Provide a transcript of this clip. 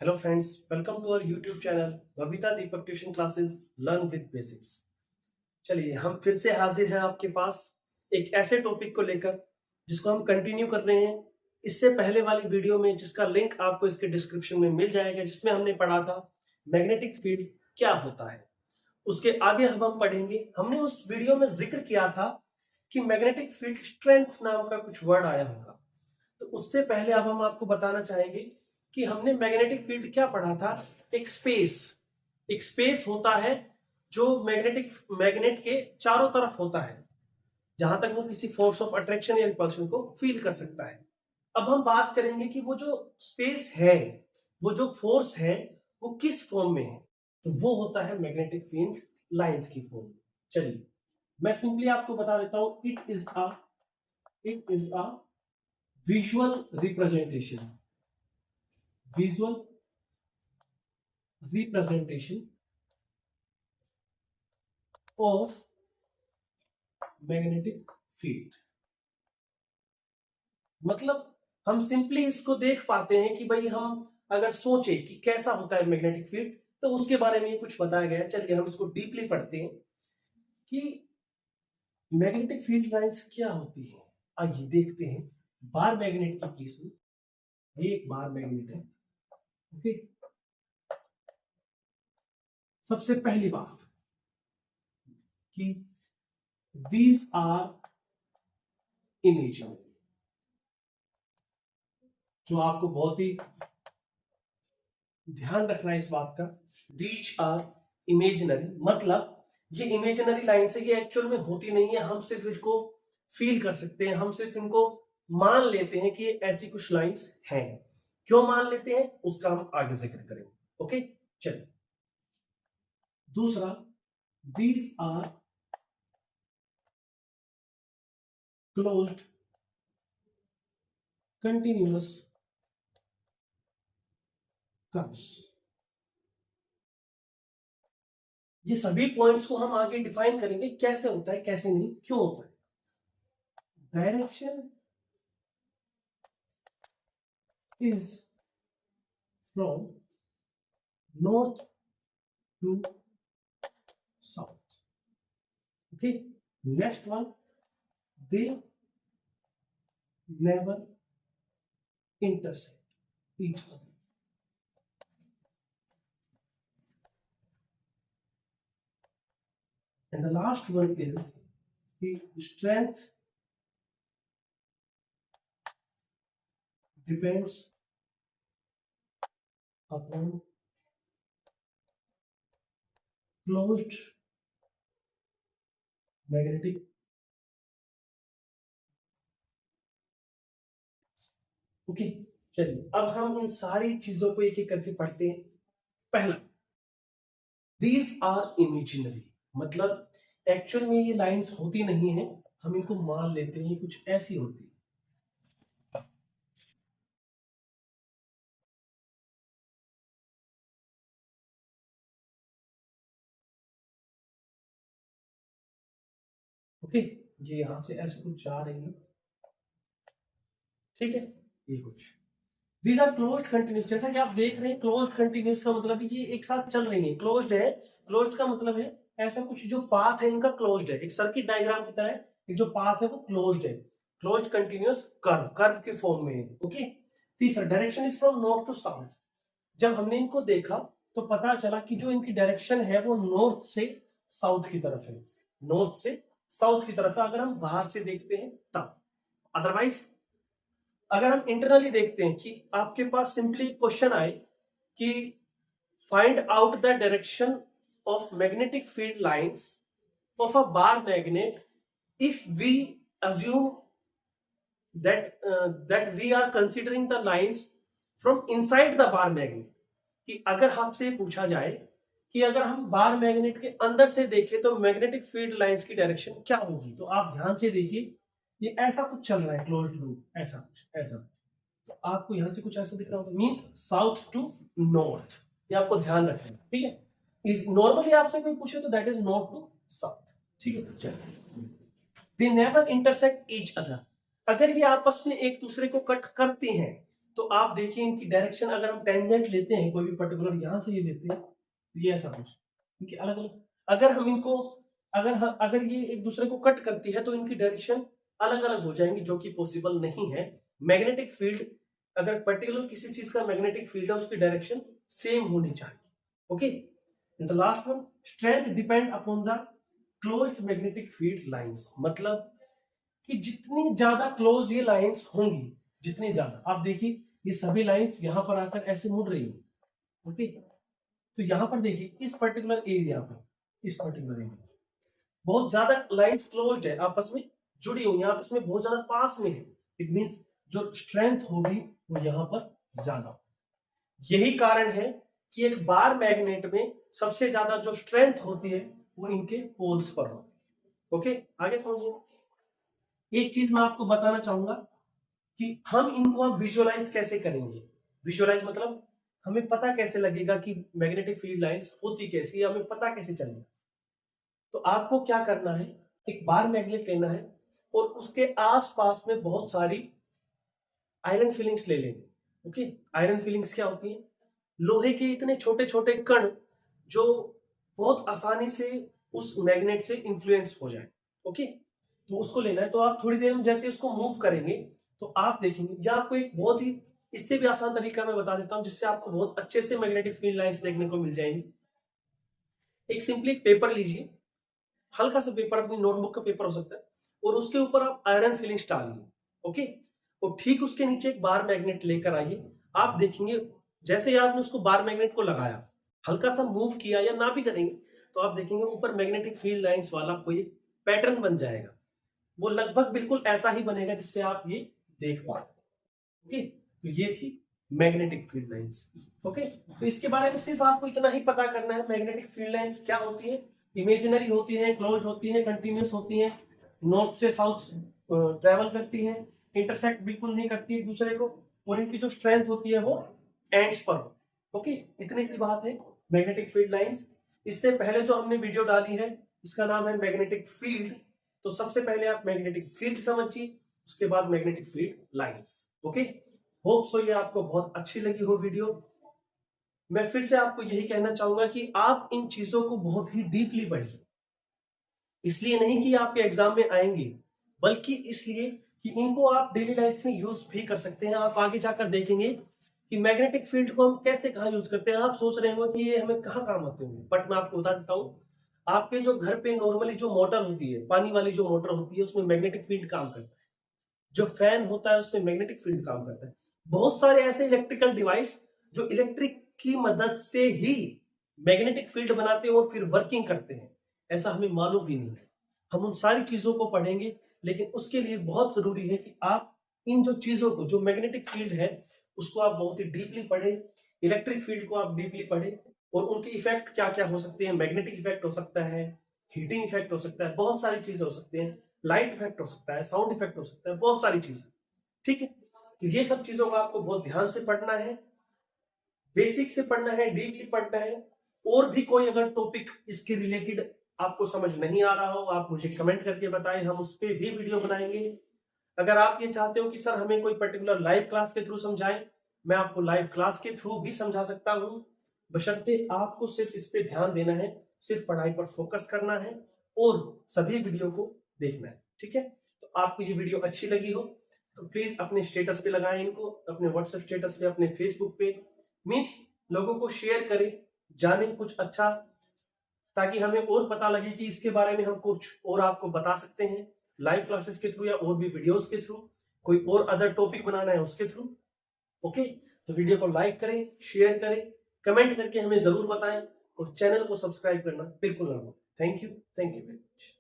Hello friends, welcome to our YouTube channel Babita Deepak tuition classes learn with basics. चलिए हम फिर से हाजिर हैं आपके पास एक ऐसे टॉपिक को लेकर जिसको हम कंटिन्यू कर रहे हैं। इससे पहले वाली वीडियो में जिसका लिंक आपको इसके डिस्क्रिप्शन में मिल जाएगा, जिसमें हमने पढ़ा था मैग्नेटिक फील्ड क्या होता है। उसके आगे हम पढ़ेंगे। हमने उस वीडियो में जिक्र किया था कि मैग्नेटिक फील्ड स्ट्रेंथ नाम का कुछ वर्ड आया होगा। तो उससे पहले अब हम आपको बताना चाहेंगे कि हमने मैग्नेटिक फील्ड क्या पढ़ा था। एक स्पेस होता है जो मैग्नेट के चारों तरफ होता है, जहां तक वो किसी फोर्स ऑफ अट्रैक्शन या रिपल्शन को फील कर सकता है। अब हम बात करेंगे कि वो जो स्पेस है, वो जो फोर्स है, वो किस फॉर्म में है। तो वो होता है मैग्नेटिक फील्ड लाइंस की फॉर्म। चलिए मैं सिंपली आपको बता देता हूं। It is a visual representation visual representation of magnetic field। मतलब हम सिंपली इसको देख पाते हैं कि भाई हम अगर सोचे कि कैसा होता है मैग्नेटिक फील्ड, तो उसके बारे में कुछ बताया गया है। चलिए हम इसको डीपली पढ़ते हैं कि मैग्नेटिक फील्ड लाइंस क्या होती है। आइए देखते हैं। बार मैग्नेट की केस में, ये एक बार मैग्नेट है। ओके, सबसे पहली बात कि these are imaginary, जो आपको बहुत ही ध्यान रखना है इस बात का। these are imaginary मतलब ये इमेजिनरी लाइन से ये एक्चुअल में होती नहीं है। हम सिर्फ इसको फील कर सकते हैं, हम सिर्फ इनको मान लेते हैं कि ऐसी कुछ लाइंस हैं। क्यों मान लेते हैं उसका हम आगे जिक्र करेंगे। ओके, चलिए दूसरा, these are closed continuous curves। ये सभी पॉइंट्स को हम आगे डिफाइन करेंगे, कैसे होता है कैसे नहीं, क्यों होता है। Direction is from north to south। Okay, next one, they never intersect each other। And the last one is the strength depends upon closed magnetic। Okay, चलिए अब हम इन सारी चीजों को एक एक करके पढ़ते हैं। पहला, दीज आर इमेजिनरी मतलब एक्चुअल में ये लाइंस होती नहीं है, हम इनको मान लेते हैं, ये कुछ ऐसी होती है। ओके, ये यहां से ऐसे कुछ जा रही है, ठीक है। ये कुछ दीज आर क्लोज्ड कंटिन्यूस, जैसा कि आप देख रहे हैं क्लोज्ड कंटिन्यूस का मतलब ये एक साथ चल रही है। क्लोज्ड है, क्लोज्ड का मतलब है ऐसा कुछ जो पाथ है इनका क्लोज्ड है, एक सर्किट डायग्राम की तरह है। एक जो पाथ है वो क्लोज्ड है, क्लोज्ड कंटिन्यूस कर्व, कर्व के फॉर्म में है। ओके, तीसरा, direction is from north to south. जब हमने इनको देखा तो पता चला कि जो इनकी डायरेक्शन है वो नॉर्थ से साउथ की तरफ है, नॉर्थ से साउथ की तरफ है, अगर हम बाहर से देखते हैं तब। अदरवाइज अगर हम इंटरनली देखते हैं कि आपके पास सिंपली क्वेश्चन आए कि find out the direction of magnetic field lines of a bar magnet if we assume that we are considering the lines from inside the bar magnet। कि अगर हमसे पूछा जाए कि अगर हम बार मैग्नेट के अंदर से देखें तो मैग्नेटिक फील्ड लाइंस की डायरेक्शन क्या होगी, तो आप ध्यान से देखिए। ये ऐसा कुछ चल रहा है, क्लोज्ड लूप, ऐसा कुछ, ऐसा। तो आपको यहां से कुछ ऐसा दिख रहा होगा, मींस साउथ टू नॉर्थ। ये आपको ध्यान रखना है, ठीक है। इस नॉर्मली आपसे कोई पूछे तो that is north to south, ठीक है। चलिए, they never intersect each other, अगर ये आपस में एक दूसरे को कट करते हैं तो आप देखिए इनकी डायरेक्शन, अगर हम टेंजेंट लेते हैं कोई भी पर्टिकुलर, यहाँ से ये लेते हैं तो ये ऐसा कुछ, क्योंकि अलग अलग, अगर हम इनको अगर ये एक दूसरे को कट करती है तो इनकी डायरेक्शन अलग अलग हो जाएंगी, जो कि पॉसिबल नहीं है। मैग्नेटिक फील्ड, अगर पर्टिकुलर किसी चीज का मैग्नेटिक फील्ड है, उसकी डायरेक्शन सेम होनी चाहिए। Okay, the last one, strength depend upon the closed magnetic field lines. मतलब कि जितनी ज्यादा क्लोज ये लाइंस होंगी, जितनी ज्यादा, आप देखिए ये सभी लाइंस यहाँ पर आकर ऐसे मुड़ रही है। ओके, तो यहाँ पर देखिए इस पर्टिकुलर एरिया पर, इस पर्टिकुलर एरिया बहुत ज्यादा लाइंस क्लोज्ड है, आपस में जुड़ी हुई है, आपस में बहुत ज्यादा पास में है। इट मींस जो स्ट्रेंथ होगी वो यहाँ पर ज्यादा। यही कारण है कि एक बार मैग्नेट में सबसे ज्यादा जो स्ट्रेंथ होती है वो इनके पोल्स पर होती है। ओके, आगे समझिए। एक चीज मैं आपको बताना चाहूंगा कि हम इनको अब विजुअलाइज कैसे करेंगे। विजुअलाइज मतलब हमें पता कैसे लगेगा कि मैग्नेटिक फील्ड लाइंस होती कैसी है, हमें पता कैसे चलेगा। तो आपको क्या करना है, एक बार मैग्नेट लेना है और उसके आसपास में बहुत सारी आयरन फिलिंग्स ले लेंगे। ओके, आयरन फिलिंग्स क्या होती है? लोहे के इतने छोटे छोटे कण जो बहुत आसानी से उस मैग्नेट से इंफ्लुएंस हो जाए। ओके, तो उसको लेना है। तो आप थोड़ी देर में जैसे उसको मूव करेंगे तो आप देखेंगे, या आपको एक बहुत ही इससे भी आसान तरीका मैं बता देता हूं, जिससे आपको बहुत अच्छे से मैग्नेटिक फील्ड लाइंस देखने को मिल जाएंगी। एक सिंपली पेपर लीजिए, हल्का सा पेपर, अपनी नोटबुक का पेपर हो सकता है, और उसके ऊपर आप आयरन फिलिंग्स डालिए। ओके, और ठीक उसके नीचे एक बार मैग्नेट लेकर आइए। आप देखेंगे जैसे ही आपने उसको बार मैग्नेट को लगाया, हल्का सा मूव किया या ना भी करेंगे, तो आप देखेंगे ऊपर मैग्नेटिक फील्ड लाइंस वाला कोई पैटर्न बन जाएगा। वो लगभग बिल्कुल ऐसा ही बनेगा जिससे आप ये देख पाए। ओके, तो ये थी मैग्नेटिक फील्ड लाइंस। ओके, तो इसके बारे में सिर्फ आपको इतना ही पता करना है, मैग्नेटिक फील्ड लाइंस क्या होती है। इमेजिनरी होती है, क्लोज होती है, कंटिन्यूस होती है, नॉर्थ से साउथ ट्रेवल करती है, इंटरसेक्ट बिल्कुल नहीं करती एक दूसरे को, और इनकी जो स्ट्रेंथ होती है वो एंड्स पर हो। ओके, इतनी सी बात है मैग्नेटिक फील्ड लाइंस। इससे पहले जो हमने वीडियो डाली है इसका नाम है मैग्नेटिक फील्ड। तो सबसे पहले आप मैग्नेटिक फील्ड समझिए, उसके बाद magnetic field lines. Okay, hope so ये आपको बहुत अच्छी लगी हो वीडियो। मैं फिर से आपको यही कहना चाहूंगा कि आप इन चीजों को बहुत ही डीपली पढ़िए। इसलिए नहीं कि आपके एग्जाम में आएंगे, बल्कि इसलिए कि इनको आप डेली लाइफ में यूज भी कर सकते हैं। आप आगे जाकर देखेंगे कि मैग्नेटिक फील्ड को हम कैसे कहाँ यूज करते हैं। आप सोच रहे होंगे कि ये हमें कहाँ काम आते होंगे, बट मैं आपको बता देता हूँ, आपके जो घर पे नॉर्मली जो मोटर होती है, पानी वाली जो मोटर होती है, उसमें मैग्नेटिक फील्ड काम करता है। जो फैन होता है उसमें मैग्नेटिक फील्ड काम करता है। बहुत सारे ऐसे इलेक्ट्रिकल डिवाइस जो इलेक्ट्रिक की मदद से ही मैग्नेटिक फील्ड बनाते हैं और फिर वर्किंग करते हैं, ऐसा हमें मालूम भी नहीं है। हम उन सारी चीजों को पढ़ेंगे, लेकिन उसके लिए बहुत जरूरी है कि आप इन जो चीजों को, जो मैग्नेटिक फील्ड है उसको आप बहुत ही डीपली पढ़ें, इलेक्ट्रिक फील्ड को आप डीपली पढ़ें, और उनके इफेक्ट क्या क्या हो सकते हैं। मैग्नेटिक इफेक्ट हो सकता है, हीटिंग इफेक्ट हो सकता है, बहुत सारी चीजें हो सकती हैं, लाइट इफेक्ट हो सकता है, साउंड इफेक्ट हो सकता है, बहुत सारी चीजें। ठीक है, तो ये सब चीजों को आपको बहुत ध्यान से पढ़ना है, बेसिक से पढ़ना है, डीपली पढ़ना है। और भी कोई अगर टॉपिक इसके रिलेटेड आपको समझ नहीं आ रहा हो, आप मुझे कमेंट करके बताएं, हम उस पर भी वीडियो बनाएंगे। अगर आप ये चाहते हो कि सर हमें कोई पर्टिकुलर लाइव क्लास के थ्रू समझाएं, मैं आपको लाइव क्लास के थ्रू भी समझा सकता हूँ, बशर्ते आपको सिर्फ इस पे ध्यान देना है, सिर्फ पढ़ाई पर फोकस करना है और सभी वीडियो को देखना है। ठीक है, तो आपको ये वीडियो अच्छी लगी हो तो प्लीज अपने स्टेटस पे लगाएं इनको, अपने व्हाट्सएप स्टेटस पे, अपने फेसबुक पे, मीन्स लोगों को शेयर करें, जाने कुछ अच्छा, ताकि हमें और पता लगे कि इसके बारे में हम कुछ और आपको बता सकते हैं लाइव क्लासेस के थ्रू या और भी वीडियोस के थ्रू, कोई और अदर टॉपिक बनाना है उसके थ्रू। ओके, तो वीडियो को लाइक करें, शेयर करें, कमेंट करके हमें जरूर बताएं, और चैनल को सब्सक्राइब करना बिल्कुल ना भूलें। Thank you very much.